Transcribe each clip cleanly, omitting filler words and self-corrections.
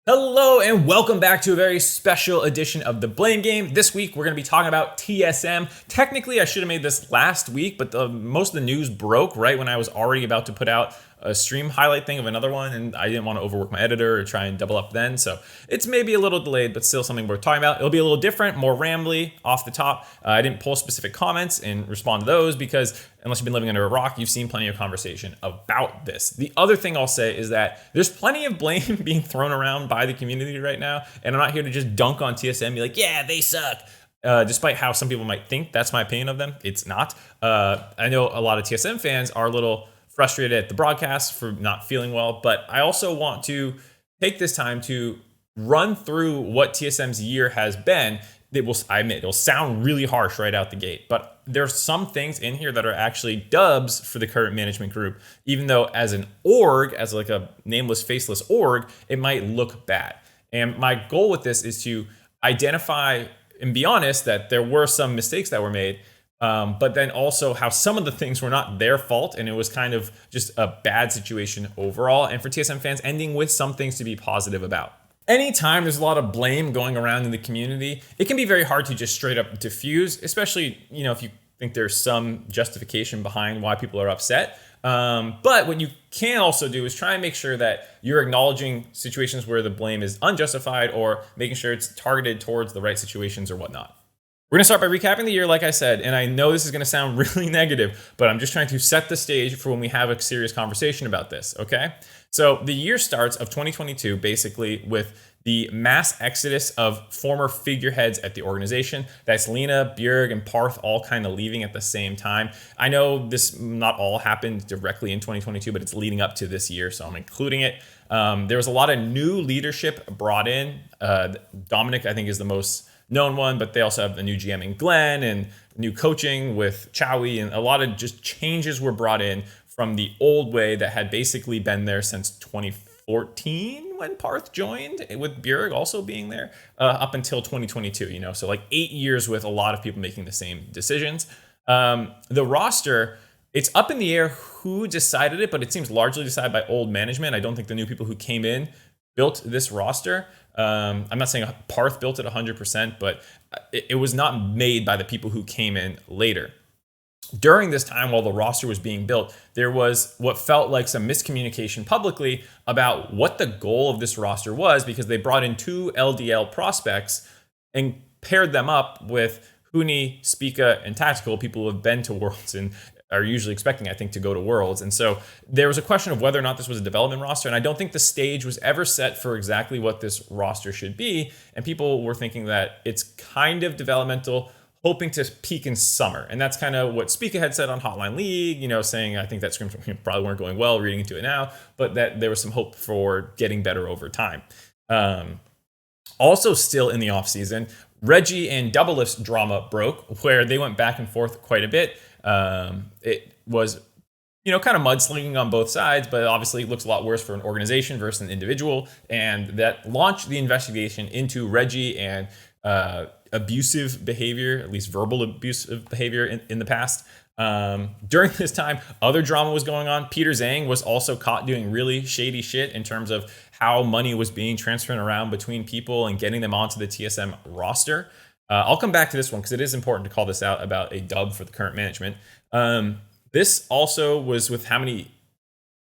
Hello and welcome back to a very special edition of the Blame Game. This week we're going to be talking about TSM. Technically I should have made this last week, but most of the news broke right when I was already about to put out a stream highlight thing of another one, and I didn't want to overwork my editor or try and double up then. So it's maybe a little delayed, but still something we're talking about. It'll be a little different, more rambly off the top. I didn't pull specific comments and respond to those because unless you've been living under a rock, you've seen plenty of conversation about this. The other thing I'll say is that there's plenty of blame being thrown around by the community right now, and I'm not here to just dunk on TSM and be like, yeah, they suck. Despite how some people might think that's my opinion of them, it's not. I know a lot of TSM fans are a little frustrated at the broadcast for not feeling well, but I also want to take this time to run through what TSM's year has been. I admit, it'll sound really harsh right out the gate, but there's some things in here that are actually dubs for the current management group, even though as an org, as like a nameless, faceless org, it might look bad. And my goal with this is to identify and be honest that there were some mistakes that were made, but then also how some of the things were not their fault and it was kind of just a bad situation overall. And for TSM fans, ending with some things to be positive about. Anytime there's a lot of blame going around in the community, it can be very hard to just straight up diffuse, especially, if you think there's some justification behind why people are upset. But what you can also do is try and make sure that you're acknowledging situations where the blame is unjustified or making sure it's targeted towards the right situations or whatnot. We're going to start by recapping the year, like I said, and I know this is going to sound really negative, but I'm just trying to set the stage for when we have a serious conversation about this, okay? So the year starts of 2022 basically with the mass exodus of former figureheads at the organization. That's Lena, Bjerg, and Parth all kind of leaving at the same time. I know this not all happened directly in 2022, but it's leading up to this year, so I'm including it. There was a lot of new leadership brought in. Dominic, I think, is the most known one, but they also have the new GM in Glenn and new coaching with Chowie, and a lot of just changes were brought in from the old way that had basically been there since 2014 when Parth joined, with Bjerg also being there, up until 2022, so like 8 years with a lot of people making the same decisions. The roster, it's up in the air who decided it, but it seems largely decided by old management. I don't think the new people who came in built this roster. I'm not saying Parth built it 100%, but it was not made by the people who came in later. During this time, while the roster was being built, there was what felt like some miscommunication publicly about what the goal of this roster was, because they brought in 2 LDL prospects and paired them up with Huni, Spica, and Tactical, people who have been to Worlds and are usually expecting, I think, to go to Worlds. And so there was a question of whether or not this was a development roster. And I don't think the stage was ever set for exactly what this roster should be. And people were thinking that it's kind of developmental, hoping to peak in summer. And that's kind of what Spica had said on Hotline League, saying, I think that scrims probably weren't going well, reading into it now, but that there was some hope for getting better over time. Also still in the offseason, Regi and Double Lift's drama broke, where they went back and forth quite a bit. It was, kind of mudslinging on both sides, but obviously it looks a lot worse for an organization versus an individual. And that launched the investigation into Regi and abusive behavior, at least verbal abusive behavior in the past. During this time, other drama was going on. Peter Zhang was also caught doing really shady shit in terms of how money was being transferred around between people and getting them onto the TSM roster. I'll come back to this one because it is important to call this out about a dub for the current management. This also was with how many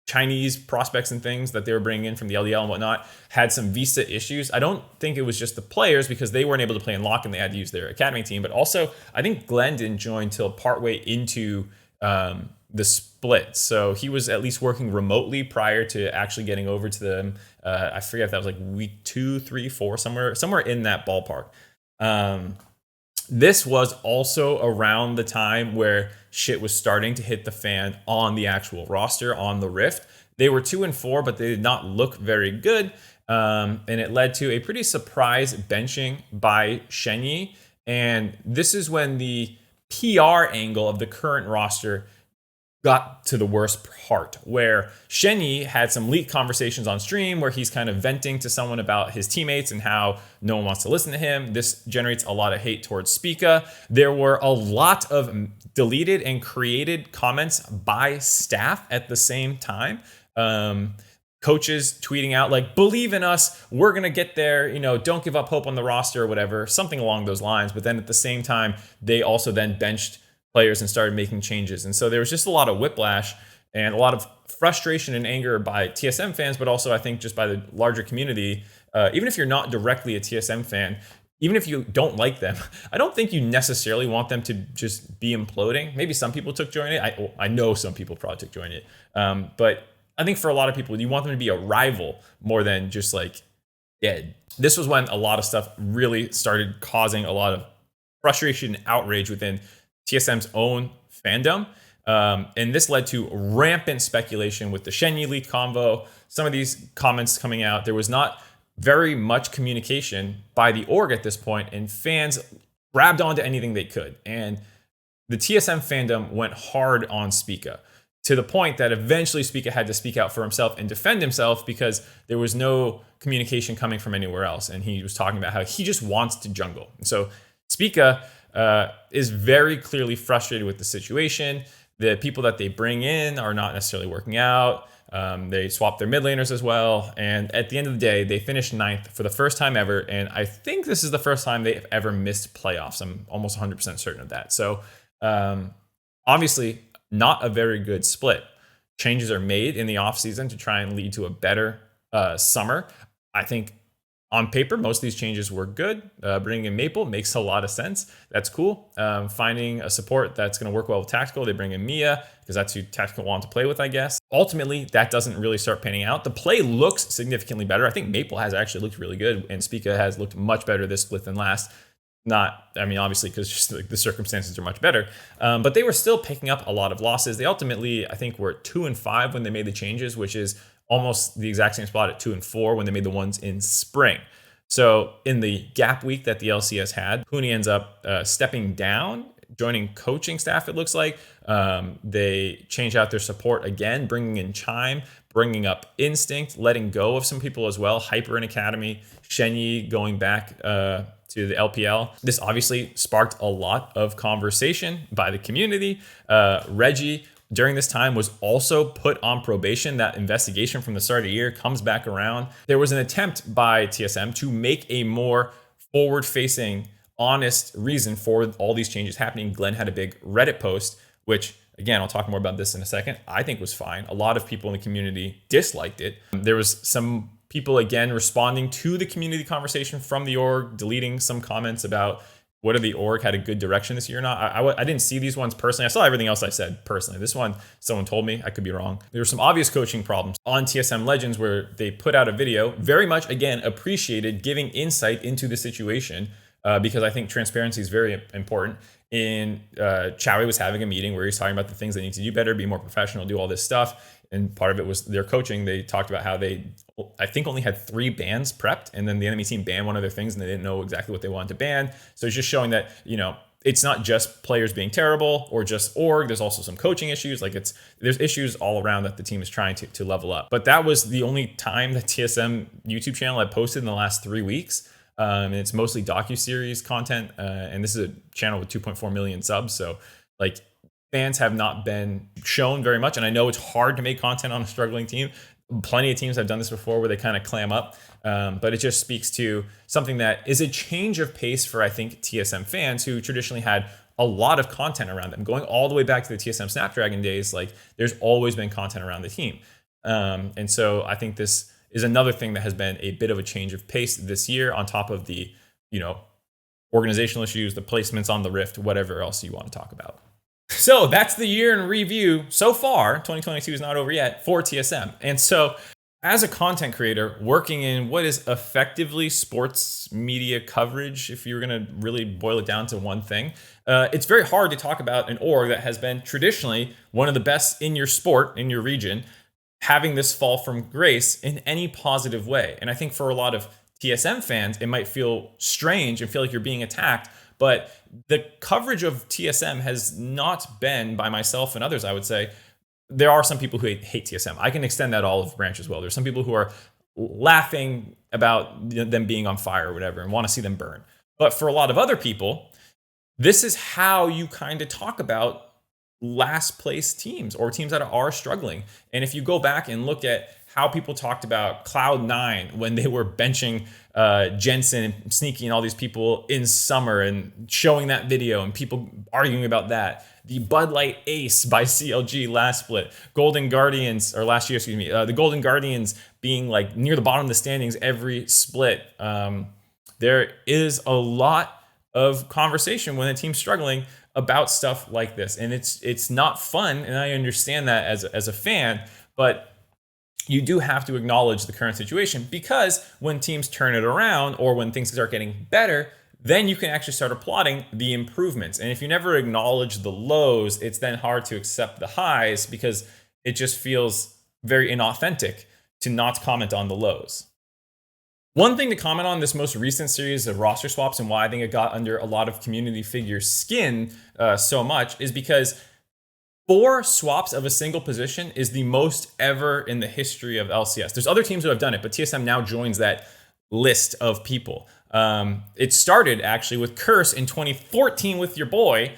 Chinese prospects and things that they were bringing in from the LDL and whatnot had some visa issues. I don't think it was just the players because they weren't able to play in lock and they had to use their academy team, but also I think Glenn didn't join till partway into the split. So he was at least working remotely prior to actually getting over to them. I forget if that was like week 2, 3, 4, somewhere in that ballpark. This was also around the time where shit was starting to hit the fan on the actual roster, on the Rift. They were 2-4, but they did not look very good. And it led to a pretty surprise benching by Shenyi. And this is when the PR angle of the current roster got to the worst part, where Shenyi had some leaked conversations on stream where he's kind of venting to someone about his teammates and how no one wants to listen to him. This generates a lot of hate towards Spica. There were a lot of deleted and created comments by staff at the same time. coaches tweeting out like, believe in us, we're going to get there, don't give up hope on the roster or whatever, something along those lines. But then at the same time, they also then benched players and started making changes. And so there was just a lot of whiplash and a lot of frustration and anger by TSM fans, but also I think just by the larger community. Even if you're not directly a TSM fan, even if you don't like them, I don't think you necessarily want them to just be imploding. Maybe some people took joy in it. I know some people probably took joy in it. But I think for a lot of people, you want them to be a rival more than just like dead. This was when a lot of stuff really started causing a lot of frustration and outrage within TSM's own fandom. And this led to rampant speculation with the Shenyi leaked convo. Some of these comments coming out, there was not very much communication by the org at this point, and fans grabbed onto anything they could. And the TSM fandom went hard on Spica, to the point that eventually Spica had to speak out for himself and defend himself because there was no communication coming from anywhere else. And he was talking about how he just wants to jungle. And so Spica is very clearly frustrated with the situation. The people that they bring in are not necessarily working out. They swapped their mid laners as well. And at the end of the day, they finished 9th for the first time ever. And I think this is the first time they've ever missed playoffs. I'm almost 100% certain of that. So obviously, not a very good split. Changes are made in the offseason to try and lead to a better summer. I think on paper, most of these changes were good. Bringing in Maple makes a lot of sense. That's cool. Finding a support that's going to work well with Tactical. They bring in Mia because that's who Tactical wanted to play with, I guess. Ultimately, that doesn't really start panning out. The play looks significantly better. I think Maple has actually looked really good, and Spica has looked much better this split than last. Obviously, because just like the circumstances are much better. But they were still picking up a lot of losses. They ultimately, I think, were 2-5 when they made the changes, which is almost the exact same spot at 2-4 when they made the ones in spring. So in the gap week that the LCS had, Huni ends up stepping down, joining coaching staff, it looks like. They change out their support again, bringing in Chime, bringing up Instinct, letting go of some people as well. Hyper in Academy, Shenyi going back to the LPL. This obviously sparked a lot of conversation by the community. Regi, during this time, was also put on probation. That investigation from the start of the year comes back around. There was an attempt by TSM to make a more forward-facing, honest reason for all these changes happening. Glenn had a big Reddit post, which, again, I'll talk more about this in a second, I think was fine. A lot of people in the community disliked it. There was some people, again, responding to the community conversation from the org, deleting some comments about whether the org had a good direction this year or not. I didn't see these ones personally. I saw everything else I said personally. This one, someone told me. I could be wrong. There were some obvious coaching problems on TSM Legends where they put out a video, very much, again, appreciated giving insight into the situation because I think transparency is very important. Chowie was having a meeting where he's talking about the things they need to do better, be more professional, do all this stuff. And part of it was their coaching. They talked about how they, I think, only had 3 bans prepped, and then the enemy team banned one of their things, and they didn't know exactly what they wanted to ban. So it's just showing that, it's not just players being terrible or just org. There's also some coaching issues. There's issues all around that the team is trying to level up. But that was the only time that TSM YouTube channel had posted in the last 3 weeks. And it's mostly docuseries content. And this is a channel with 2.4 million subs. So fans have not been shown very much. And I know it's hard to make content on a struggling team. Plenty of teams have done this before where they kind of clam up. But it just speaks to something that is a change of pace for, I think, TSM fans who traditionally had a lot of content around them. Going all the way back to the TSM Snapdragon days, there's always been content around the team. And so I think this is another thing that has been a bit of a change of pace this year on top of the, organizational issues, the placements on the Rift, whatever else you want to talk about. So that's the year in review so far. 2022 is not over yet for TSM. And so as a content creator working in what is effectively sports media coverage, if you're going to really boil it down to one thing, it's very hard to talk about an org that has been traditionally one of the best in your sport, in your region, having this fall from grace in any positive way. And I think for a lot of TSM fans, it might feel strange and feel like you're being attacked. But the coverage of TSM has not been, by myself and others, I would say, there are some people who hate TSM. I can extend that olive branch as well. There's some people who are laughing about them being on fire or whatever and want to see them burn. But for a lot of other people, this is how you kind of talk about last place teams or teams that are struggling. And if you go back and look at how people talked about Cloud9 when they were benching Jensen and sneaking all these people in summer and showing that video and people arguing about that. The Bud Light Ace by CLG last split. Golden Guardians, or last year, excuse me, the Golden Guardians being like near the bottom of the standings every split. There is a lot of conversation when a team's struggling about stuff like this. And it's not fun, and I understand that as a fan, but you do have to acknowledge the current situation, because when teams turn it around or when things start getting better, then you can actually start applauding the improvements. And if you never acknowledge the lows, it's then hard to accept the highs, because it just feels very inauthentic to not comment on the lows. One thing to comment on this most recent series of roster swaps and why I think it got under a lot of community figures' skin so much is because 4 swaps of a single position is the most ever in the history of LCS. There's other teams who have done it, but TSM now joins that list of people. It started actually with Curse in 2014 with your boy,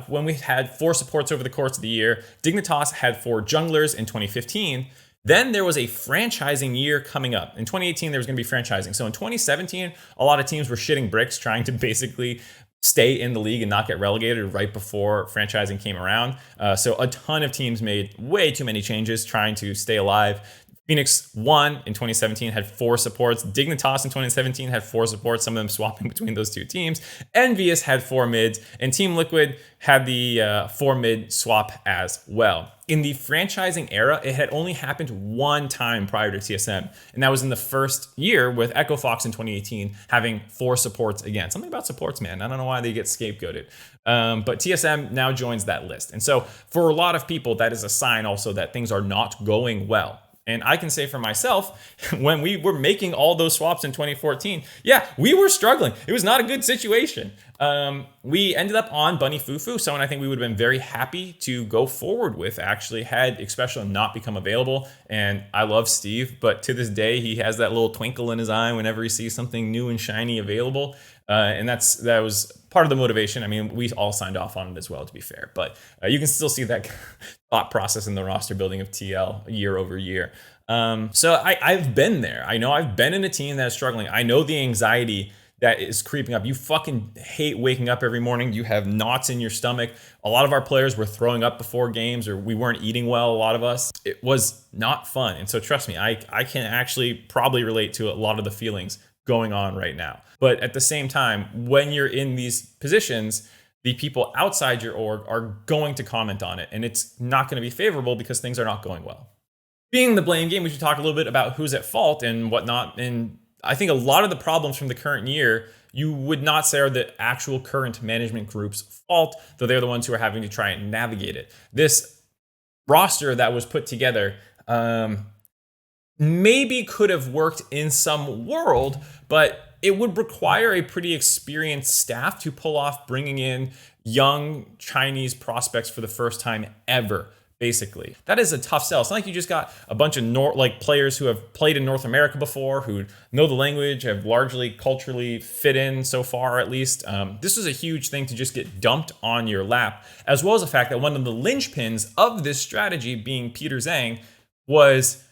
when we had 4 supports over the course of the year. Dignitas had 4 junglers in 2015. Then there was a franchising year coming up. In 2018, there was going to be franchising. So in 2017, a lot of teams were shitting bricks trying to basically stay in the league and not get relegated right before franchising came around. So a ton of teams made way too many changes trying to stay alive. Phoenix 1 in 2017 had 4 supports. Dignitas in 2017 had 4 supports, some of them swapping between those 2 teams. Envious had 4 mids, and Team Liquid had the 4 mid swap as well. In the franchising era, it had only happened 1 time prior to TSM, and that was in the first year with Echo Fox in 2018 having 4 supports again. Something about supports, man. I don't know why they get scapegoated. But TSM now joins that list. And so for a lot of people, that is a sign also that things are not going well. And I can say for myself, when we were making all those swaps in 2014, yeah, we were struggling. It was not a good situation. We ended up on Bunny Fufu, someone I think we would have been very happy to go forward with, actually, had Expression not become available. And I love Steve, but to this day, he has that little twinkle in his eye whenever he sees something new and shiny available. And that was part of the motivation. I mean, we all signed off on it as well, to be fair. But you can still see that thought process in the roster building of TL year over year. So I've been there. I know I've been in a team that is struggling. I know the anxiety that is creeping up. You fucking hate waking up every morning. You have knots in your stomach. A lot of our players were throwing up before games, or we weren't eating well, a lot of us. It was not fun. And so trust me, I can actually probably relate to a lot of the feelings going on right now. But at the same time, when you're in these positions, the people outside your org are going to comment on it, and it's not going to be favorable because things are not going well. Being the blame game, we should talk a little bit about who's at fault and whatnot. And I think a lot of the problems from the current year, you would not say are the actual current management group's fault, though they're the ones who are having to try and navigate it. This roster that was put together maybe could have worked in some world, but it would require a pretty experienced staff to pull off bringing in young Chinese prospects for the first time ever. Basically, that is a tough sell. It's not like you just got a bunch of players who have played in North America before, who know the language, have largely culturally fit in so far, at least. This was a huge thing to just get dumped on your lap, as well as the fact that one of the linchpins of this strategy, being Peter Zhang, was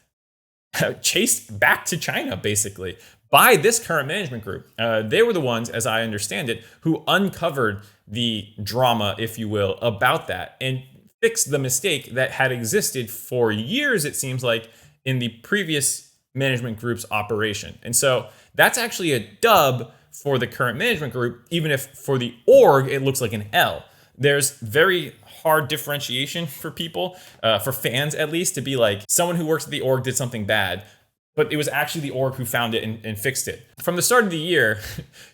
chased back to China, basically, by this current management group. They were the ones, as I understand it, who uncovered the drama, if you will, about that, and fix the mistake that had existed for years, it seems like, in the previous management group's operation. And so that's actually a dub for the current management group, even if for the org, it looks like an L. There's very hard differentiation for people, for fans at least, to be like, someone who works at the org did something bad, but it was actually the org who found it and fixed it. From the start of the year,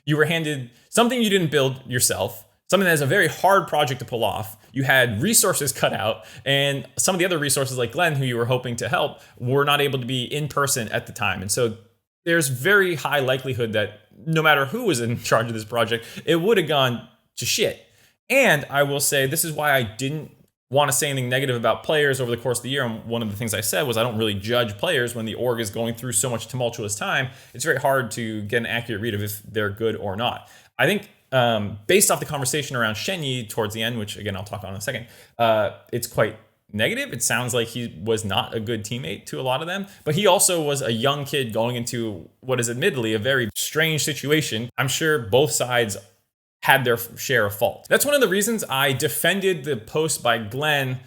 you were handed something you didn't build yourself, something that is a very hard project to pull off. You had resources cut out, and some of the other resources like Glenn, who you were hoping to help, were not able to be in person at the time. And so there's very high likelihood that no matter who was in charge of this project, it would have gone to shit. And I will say, this is why I didn't want to say anything negative about players over the course of the year. And one of the things I said was I don't really judge players when the org is going through so much tumultuous time. It's very hard to get an accurate read of if they're good or not. I think based off the conversation around Shenyi towards the end, which again, I'll talk on in a second, it's quite negative. It sounds like he was not a good teammate to a lot of them, but he also was a young kid going into what is admittedly a very strange situation. I'm sure both sides had their share of fault. That's one of the reasons I defended the post by Glenn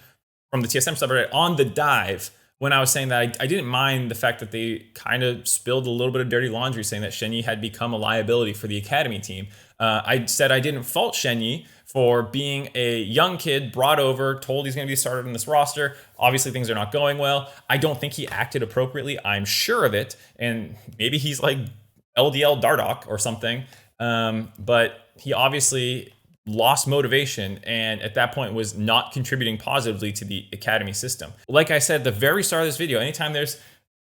from the TSM subreddit on the dive, when I was saying that I didn't mind the fact that they kind of spilled a little bit of dirty laundry saying that Shenyi had become a liability for the academy team. I said I didn't fault Shenyi for being a young kid brought over, told he's going to be started in this roster. Obviously, things are not going well. I don't think he acted appropriately. I'm sure of it. And maybe he's like LDL Dardoch or something. But he obviously lost motivation and at that point was not contributing positively to the academy system. Like I said at the very start of this video, anytime there's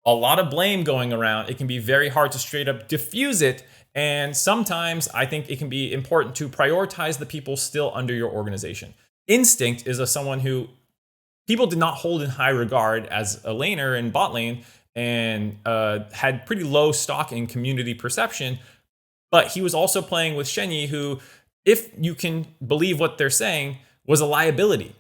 a lot of blame going around, it can be very hard to straight up diffuse it. And sometimes I think it can be important to prioritize the people still under your organization. Instinct is someone who people did not hold in high regard as a laner in bot lane and had pretty low stock in community perception. But he was also playing with Shenyi, who, if you can believe what they're saying, was a liability.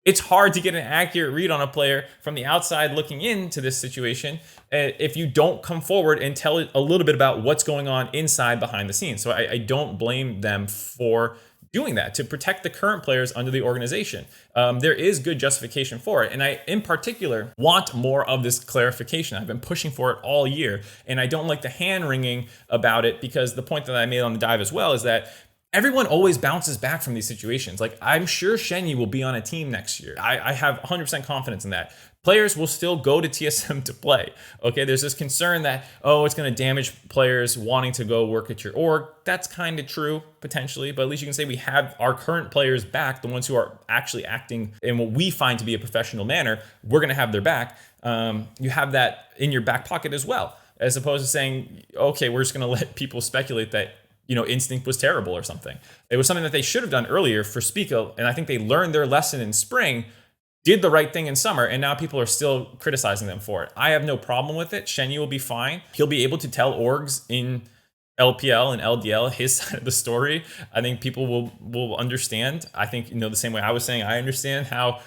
It's hard to get an accurate read on a player from the outside looking into this situation if you don't come forward and tell a little bit about what's going on inside behind the scenes. So I don't blame them for doing that to protect the current players under the organization. There is good justification for it. And I, in particular, want more of this clarification. I've been pushing for it all year, and I don't like the hand wringing about it, because the point that I made on the dive as well is that everyone always bounces back from these situations. Like, I'm sure Shenyi will be on a team next year. I have 100% confidence in that. Players will still go to TSM to play. Okay, there's this concern that, oh, it's going to damage players wanting to go work at your org. That's kind of true, potentially, but at least you can say we have our current players back, the ones who are actually acting in what we find to be a professional manner. We're going to have their back. You have that in your back pocket as well, as opposed to saying, okay, we're just going to let people speculate that, you know, Instinct was terrible or something. It was something that they should have done earlier for Spica, and I think they learned their lesson in spring, did the right thing in summer, and now people are still criticizing them for it. I have no problem with it. Shenyi will be fine. He'll be able to tell orgs in LPL and LDL his side of the story. I think people will understand. I think, you know, the same way I was saying, I understand how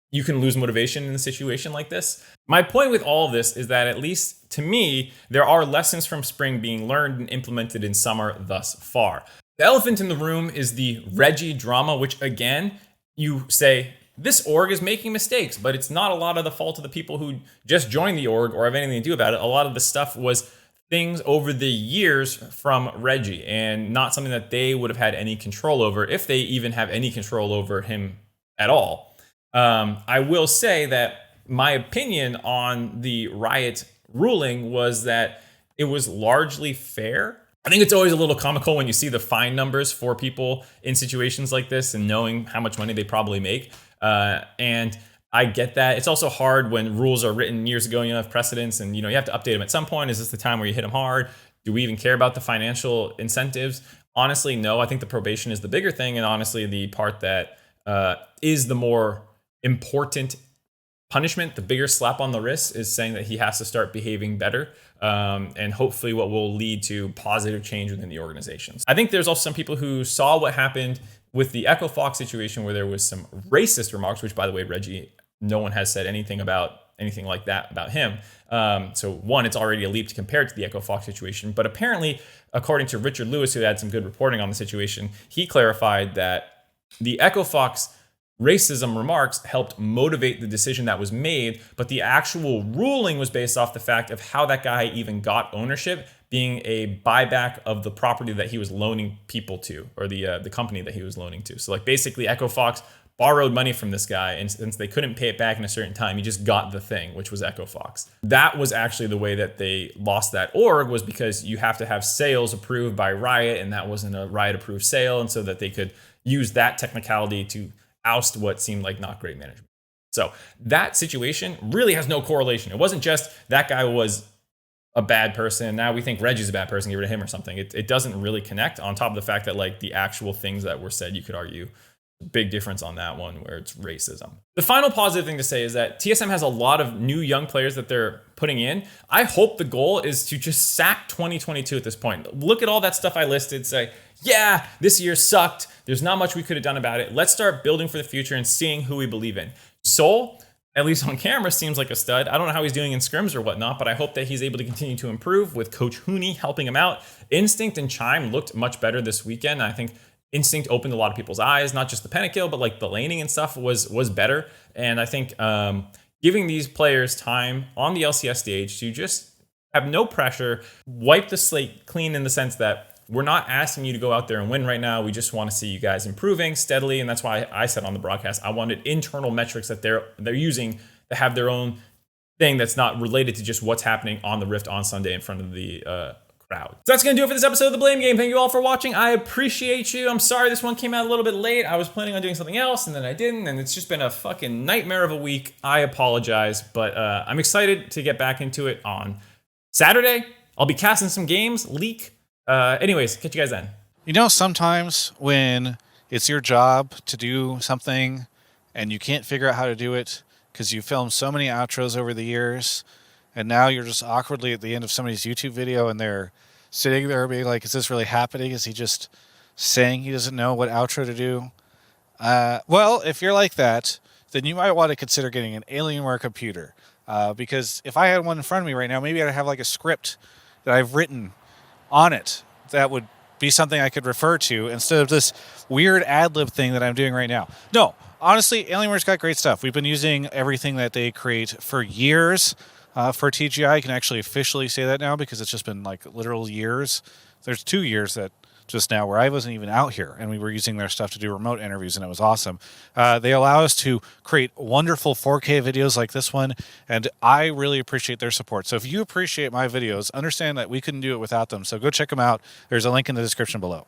you can lose motivation in a situation like this. My point with all of this is that, at least to me, there are lessons from spring being learned and implemented in summer thus far. The elephant in the room is the Regi drama, which, again, you say, this org is making mistakes, but it's not a lot of the fault of the people who just joined the org or have anything to do about it. A lot of the stuff was things over the years from Regi, and not something that they would have had any control over, if they even have any control over him at all. I will say that my opinion on the Riot ruling was that it was largely fair. I think it's always a little comical when you see the fine numbers for people in situations like this and knowing how much money they probably make. And I get that. It's also hard when rules are written years ago and you have precedents, and you have to update them at some point. Is this the time where you hit them hard? Do we even care about the financial incentives? Honestly, no. I think the probation is the bigger thing, and honestly, the part that is the more important punishment, the bigger slap on the wrist, is saying that he has to start behaving better, and hopefully what will lead to positive change within the organizations. I think there's also some people who saw what happened with the Echo Fox situation, where there was some racist remarks, which, by the way, Regi, no one has said anything like that about him. So one, it's already a leap to compare it to the Echo Fox situation. But apparently, according to Richard Lewis, who had some good reporting on the situation, he clarified that the Echo Fox racism remarks helped motivate the decision that was made, but the actual ruling was based off the fact of how that guy even got ownership, being a buyback of the property that he was loaning people to, or the company that he was loaning to. So like basically Echo Fox borrowed money from this guy, and since they couldn't pay it back in a certain time, he just got the thing, which was Echo Fox. That was actually the way that they lost that org, was because you have to have sales approved by Riot, and that wasn't a Riot approved sale, and so that they could use that technicality to oust what seemed like not great management. So that situation really has no correlation. It wasn't just that guy was a bad person, now we think Regi's a bad person, get rid of him or something. It doesn't really connect, on top of the fact that like the actual things that were said, you could argue big difference on that one where it's racism. The final positive thing to say is that TSM has a lot of new young players that they're putting in. I hope the goal is to just sack 2022 at this point. Look at all that stuff I listed, say, yeah, this year sucked. There's not much we could have done about it. Let's start building for the future and seeing who we believe in. Soul, at least on camera, seems like a stud. I don't know how he's doing in scrims or whatnot, but I hope that he's able to continue to improve with Coach Hooney helping him out. Instinct and Chime looked much better this weekend. I think Instinct opened a lot of people's eyes, not just the pentakill, but like the laning and stuff was better. And I think giving these players time on the LCS stage to just have no pressure, wipe the slate clean in the sense that we're not asking you to go out there and win right now. We just want to see you guys improving steadily. And that's why I said on the broadcast, I wanted internal metrics that they're using to have their own thing that's not related to just what's happening on the Rift on Sunday in front of the crowd. So that's going to do it for this episode of The Blame Game. Thank you all for watching. I appreciate you. I'm sorry this one came out a little bit late. I was planning on doing something else and then I didn't. And it's just been a fucking nightmare of a week. I apologize. But I'm excited to get back into it on Saturday. I'll be casting some games. Leak. Anyways, catch you guys then. You know, sometimes when it's your job to do something and you can't figure out how to do it because you filmed so many outros over the years, and now you're just awkwardly at the end of somebody's YouTube video and they're sitting there being like, is this really happening? Is he just saying he doesn't know what outro to do? Well, if you're like that, then you might want to consider getting an Alienware computer. Because if I had one in front of me right now, maybe I'd have like a script that I've written on it that would be something I could refer to instead of this weird ad-lib thing that I'm doing right now. No, honestly, Alienware's got great stuff. We've been using everything that they create for years. For TGI, I can actually officially say that now because it's just been like literal years. There's 2 years that just now where I wasn't even out here and we were using their stuff to do remote interviews and it was awesome. They allow us to create wonderful 4K videos like this one, and I really appreciate their support. So if you appreciate my videos, understand that we couldn't do it without them. So go check them out. There's a link in the description below.